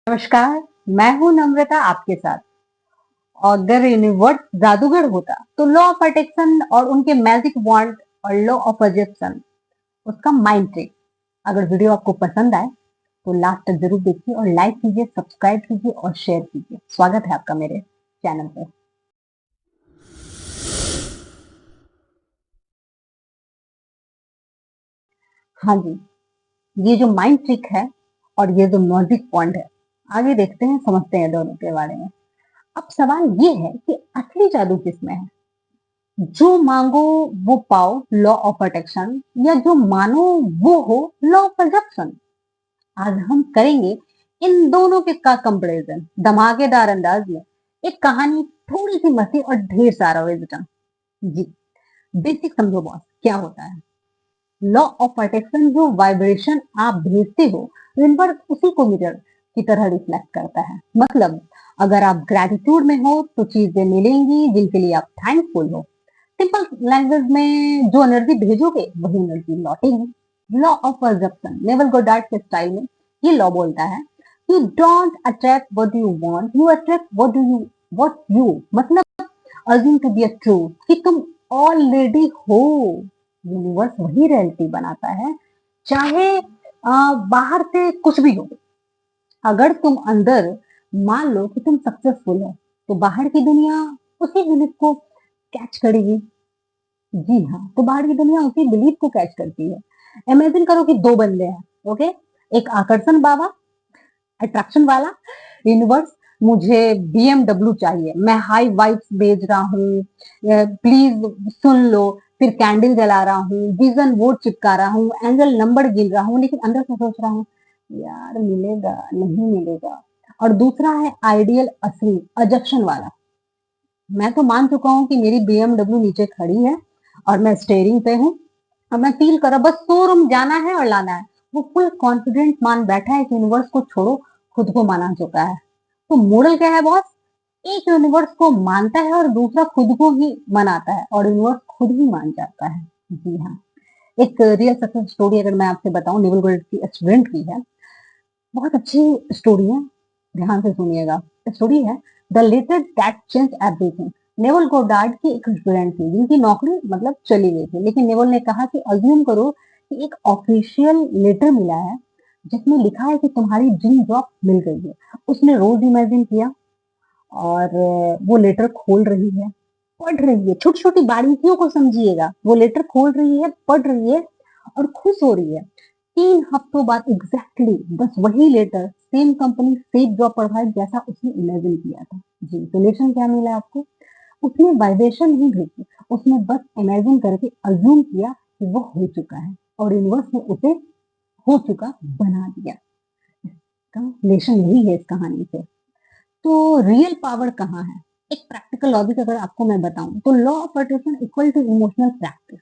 नमस्कार, मैं हूँ नम्रता आपके साथ। अगर यूनिवर्स जादूगर होता तो लॉ ऑफ अट्रैक्शन और उनके मैजिक वॉन्ड और लॉ ऑफ अजप्शन उसका माइंड ट्रिक। अगर वीडियो आपको पसंद आए तो लास्ट तक जरूर देखिए और लाइक कीजिए, सब्सक्राइब कीजिए और शेयर कीजिए। स्वागत है आपका मेरे चैनल पर। हाँ जी, ये जो माइंड ट्रिक है और ये जो मैजिक वॉन्ड है, आगे देखते हैं, समझते हैं दोनों के बारे में। अब सवाल ये है कि असली जादू किसमें है? जो मांगो वो पाओ, लॉ ऑफ अट्रैक्शन, या जो मानो वो हो, लॉ ऑफ अजप्शन। आज हम करेंगे इन दोनों के का कंपैरिजन धमाकेदार अंदाज में। एक कहानी, थोड़ी सी मस्ती और ढेर सारा विजडम। जी, बेसिक समझो बॉस, क्या होता है लॉ ऑफ अट्रैक्शन? जो वाइब्रेशन आप भेजते हो, यूनिवर्स उसी को मिरर की तरह रिफ्लेक्ट करता है। मतलब अगर आप ग्रेटिट्यूड में हो तो चीजें मिलेंगी जिनके लिए आप थैंकफुल हो। सिंपल लैंग्वेज में जो एनर्जी भेजोगे वही एनर्जी लौटेगी। Law of assumption Neville Goddard के स्टाइल में ये लॉ बोलता है, you don't attract what you want, you attract what you मतलब assume to be a true, कि तुम ऑलरेडी हो। यूनिवर्स वही रियलिटी बनाता है, चाहे बाहर से कुछ भी हो। अगर तुम अंदर मान लो कि तुम सक्सेसफुल हो तो बाहर की दुनिया उसी बिलीफ को कैच करेगी। जी हाँ, तो बाहर की दुनिया उसी बिलीफ को कैच करती है। इमेजिन करो कि दो बंदे हैं, ओके। एक आकर्षण बाबा, अट्रैक्शन वाला, यूनिवर्स मुझे BMW चाहिए, मैं हाई वाइब्स भेज रहा हूँ, प्लीज सुन लो। फिर कैंडल जला रहा हूँ, विजन बोर्ड चिपका रहा हूँ, एंजल नंबर गिन रहा हूँ, लेकिन अंदर से सोच रहा हूँ यार मिलेगा नहीं मिलेगा। और दूसरा है आइडियल असली अजक्शन वाला, मैं तो मान चुका हूँ कि मेरी BMW नीचे खड़ी है और मैं स्टेयरिंग पे हूँ और मैं फील कर रहा, बस शोरूम जाना है और लाना है। वो फुल कॉन्फिडेंट मान बैठा है कि यूनिवर्स को छोड़ो, खुद को माना चुका है। तो मॉडल क्या है बॉस? एक यूनिवर्स को मानता है और दूसरा खुद को ही मनाता है और यूनिवर्स खुद ही मान जाता है। जी हाँ, एक रियल सक्सेस स्टोरी अगर मैं आपसे बताऊं, नेवल गोल्ड की स्टूडेंट की है। बहुत अच्छी स्टोरी है, ध्यान से सुनिएगा। स्टोरी है the letter that change everything. Neville Goddard की एक स्टूडेंट थी जिनकी नौकरी मतलब चली गई थी, लेकिन नेवल ने कहा कि अज्यूम करो कि एक ऑफिशियल लेटर मिला है जिसमें लिखा है कि तुम्हारी ड्रीम जॉब मिल गई है। उसने रोज इमेजिन किया और वो लेटर खोल रही है, पढ़ रही है, छोटी छोटी बारीकियों को समझिएगा। वो लेटर खोल रही है, पढ़ रही है और खुश हो रही है। 3 हफ्तों बाद एग्जैक्टली बस वही letter, same company, same job provide जैसा उसने इमेजिन किया था। जी, तो लेसन क्या मिला आपको? उसने वाइब्रेशन नहीं भेजी, उसने बस इमेजिन करके अज्यूम किया कि वो हो चुका है और यूनिवर्स ने उसे हो चुका बना दिया। इसका लेसन यही है इस कहानी से। तो रियल पावर कहाँ है? एक प्रैक्टिकल लॉजिक अगर आपको मैं बताऊं तो law of attraction equal to emotional practice,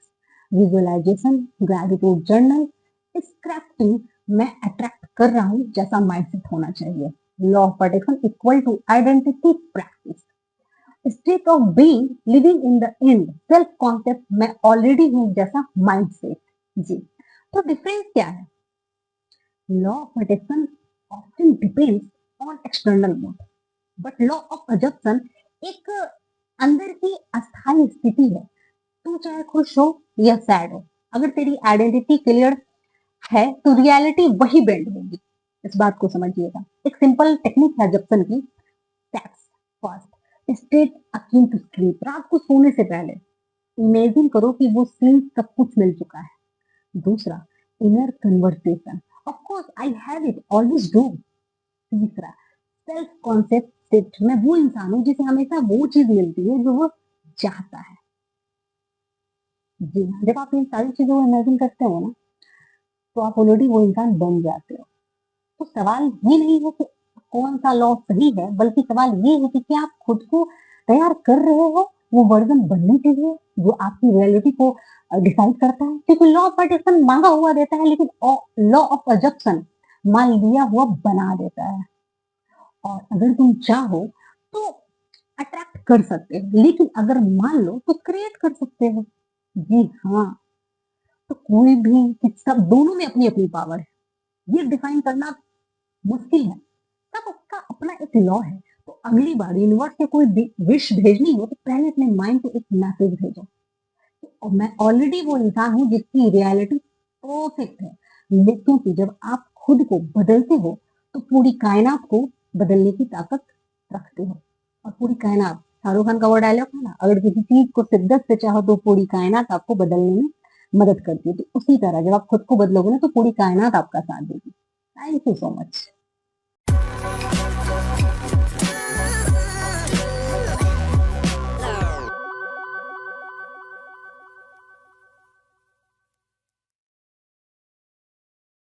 visualisation, gratitude journal, scripting. मैं अट्रैक्ट कर रहा हूँ जैसा माइंडसेट होना चाहिए। Law of attraction equal to identity practice, state of being, living in the end, self concept, मैं ऑलरेडी हूँ जैसा माइंडसेट। जी, तो डिफरेंस क्या है? Law of attraction often depends on external mode, but law of assumption एक अंदर की अस्थायी स्थिति है। तू चाहे खुश हो या सैड हो, अगर तेरी आइडेंटिटी क्लियर है तो रियलिटी वही बेंड होगी। इस बात को समझिएगा। एक सिंपल टेक्निक है अजप्शन की। Tax first, state akin to sleep, रात को सोने से पहले इमेजिन करो कि वो सीन सब कुछ मिल चुका है। दूसरा, inner conversation, of course I have it, always do. तीसरा, सेल्फ कॉन्सेप्ट शिफ्ट, मैं वो इंसान हूँ जिसे हमेशा वो चीज मिलती है जो वो चाहता है। जी हाँ, जब आप इन सारी चीजों को इमेजिन करते हो ना, तो आप ऑलरेडी वो इंसान बन जाते हो। तो सवाल ये नहीं है कि कौन सा लॉ सही है, बल्कि सवाल ये है कि क्या आप खुद को तैयार कर रहे हो वो वर्जन बनने के लिए जो आपकी रियलिटी को डिसाइड करता है। क्योंकि लॉ ऑफ अट्रैक्शन मांगा हुआ देता है, लेकिन लॉ ऑफ अजप्शन मान लिया हुआ बना देता है। और अगर तुम चाहो तो अट्रैक्ट कर सकते हो, लेकिन अगर मान लो तो क्रिएट कर सकते हो। जी हाँ, तो कोई भी सब दोनों में अपनी अपनी पावर है, ये डिफाइन करना मुश्किल है। सब यूनिवर्स लॉ है, तो अगली बार यूनिवर्स से कोई विश भेजनी हो तो पहले अपने माइंड को एक मैसेज भेजो। और मैं ऑलरेडी वो इंसान हूँ जिसकी रियलिटी परफेक्ट है, लेकिन कि जब आप खुद को बदलते हो तो पूरी कायनात को बदलने की ताकत रखते हो। और पूरी कायनात, शाहरुख खान का वो डायलॉग है ना, अगर किसी चीज को शिद्दत से चाहो तो पूरी कायनात आपको बदलने में मदद करती है। तो उसी तरह जब आप खुद को बदलोगे ना तो पूरी कायनात आपका साथ देगी। Thank you so much.